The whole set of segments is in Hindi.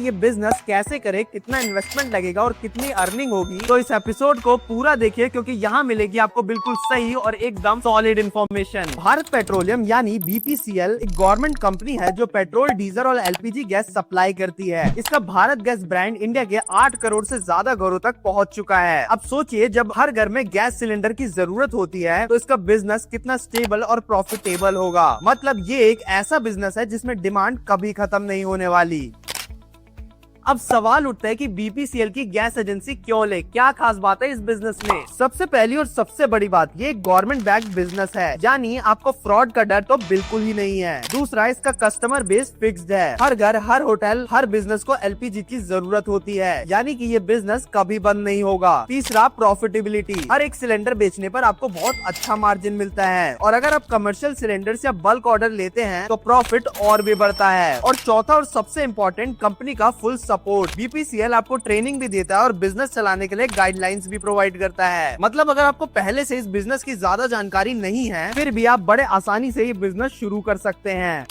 ये बिजनेस कैसे करे, कितना इन्वेस्टमेंट लगेगा और कितनी अर्निंग होगी, तो इस एपिसोड को पूरा देखिए क्योंकि यहाँ मिलेगी आपको बिल्कुल सही और एकदम सॉलिड इन्फॉर्मेशन। भारत पेट्रोलियम यानी बीपीसीएल एक गवर्नमेंट कंपनी है जो पेट्रोल, डीजल और एलपीजी गैस सप्लाई करती है। इसका भारत गैस ब्रांड इंडिया के 8 करोड़ से ज्यादा घरों तक पहुँच चुका है। अब सोचिए जब हर घर में गैस सिलेंडर की जरूरत होती है तो इसका बिजनेस कितना स्टेबल और प्रॉफिटेबल होगा। मतलब ये एक ऐसा बिजनेस है जिसमें डिमांड कभी खत्म नहीं होने वाली। अब सवाल उठता है कि बीपीसीएल की गैस एजेंसी क्यों ले, क्या खास बात है इस बिजनेस में। सबसे पहली और सबसे बड़ी बात, ये गवर्नमेंट बैक्ड बिजनेस है, यानी आपको फ्रॉड का डर तो बिल्कुल ही नहीं है। दूसरा, इसका कस्टमर बेस फिक्स्ड है। हर घर, हर होटल, हर बिजनेस को एलपीजी की जरूरत होती है, यानी कि ये बिजनेस कभी बंद नहीं होगा। तीसरा, प्रॉफिटेबिलिटी। हर एक सिलेंडर बेचने पर आपको बहुत अच्छा मार्जिन मिलता है और अगर आप कमर्शियल सिलेंडर्स या बल्क ऑर्डर लेते हैं तो प्रॉफिट और भी बढ़ता है। और चौथा और सबसे इम्पोर्टेंट, कंपनी का फुल सपोर्ट। बीपीसीएल आपको ट्रेनिंग भी देता है और बिजनेस चलाने के लिए गाइडलाइंस भी प्रोवाइड करता है। मतलब अगर आपको पहले से इस बिजनेस की ज्यादा जानकारी नहीं है, फिर भी आप बड़े आसानी से ये बिजनेस शुरू कर सकते हैं।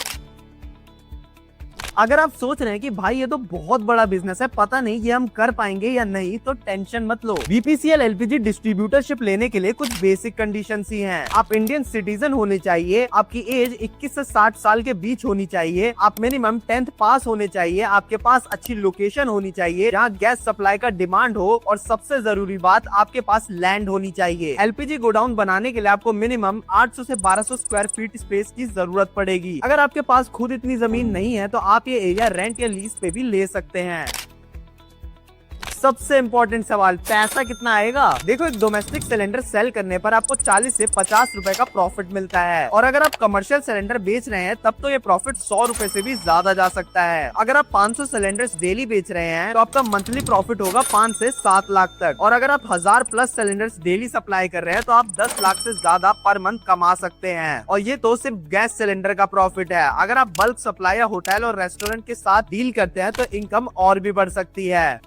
अगर आप सोच रहे हैं कि भाई ये तो बहुत बड़ा बिजनेस है, पता नहीं ये हम कर पाएंगे या नहीं, तो टेंशन मत लो। बीपीसीएल एलपीजी डिस्ट्रीब्यूटरशिप लेने के लिए कुछ बेसिक कंडीशंस ही हैं। आप इंडियन सिटीजन होने चाहिए, आपकी एज 21 से 60 साल के बीच होनी चाहिए, आप मिनिमम 10th पास होने चाहिए, आपके पास अच्छी लोकेशन होनी चाहिए जहाँ गैस सप्लाई का डिमांड हो और सबसे जरूरी बात, आपके पास लैंड होनी चाहिए। एलपीजी गोडाउन बनाने के लिए आपको मिनिमम 800 से 1200 स्क्वायर फीट स्पेस की जरूरत पड़ेगी। अगर आपके पास खुद इतनी जमीन नहीं है तो आप ये एरिया रेंट या लीज पे भी ले सकते हैं। सबसे इम्पोर्टेंट सवाल, पैसा कितना आएगा। देखो, एक डोमेस्टिक सिलेंडर सेल करने पर आपको 40 से 50 रुपए का प्रॉफिट मिलता है और अगर आप कमर्शियल सिलेंडर बेच रहे हैं तब तो ये प्रॉफिट 100 रुपए से भी ज्यादा जा सकता है। अगर आप 500 सिलेंडर्स डेली बेच रहे हैं तो आपका मंथली प्रॉफिट होगा 5 से 7 लाख तक और अगर आप 1000 प्लस सिलेंडर्स डेली सप्लाई कर रहे हैं तो आप 10 लाख से ज्यादा पर मंथ कमा सकते हैं। और ये तो सिर्फ गैस सिलेंडर का प्रॉफिट है। अगर आप बल्क सप्लाई या होटल और रेस्टोरेंट के साथ डील करते हैं तो इनकम और भी बढ़ सकती है।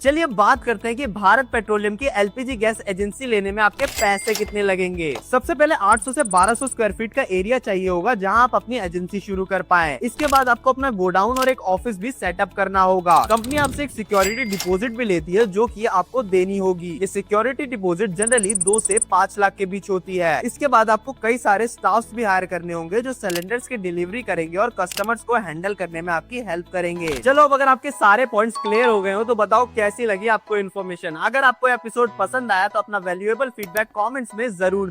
चलिए बात करते हैं कि भारत पेट्रोलियम की एलपीजी गैस एजेंसी लेने में आपके पैसे कितने लगेंगे। सबसे पहले 800 से 1200 स्क्वायर फीट का एरिया चाहिए होगा जहां आप अपनी एजेंसी शुरू कर पाएं। इसके बाद आपको अपना गोडाउन और एक ऑफिस भी सेटअप करना होगा। कंपनी आपसे एक सिक्योरिटी डिपॉजिट भी लेती है जो कि आपको देनी होगी। ये सिक्योरिटी डिपॉजिट जनरली 2 से 5 लाख के बीच होती है। इसके बाद आपको कई सारे स्टाफ भी हायर करने होंगे जो सिलेंडर्स की डिलीवरी करेंगे और कस्टमर्स को हैंडल करने में आपकी हेल्प करेंगे। चलो, अब अगर आपके सारे पॉइंट्स क्लियर हो गए हो तो बताओ कैसी लगी आपको इन्फॉर्मेशन। अगर आपको एपिसोड पसंद आया तो अपना वैल्यूएबल फीडबैक कमेंट्स में जरूर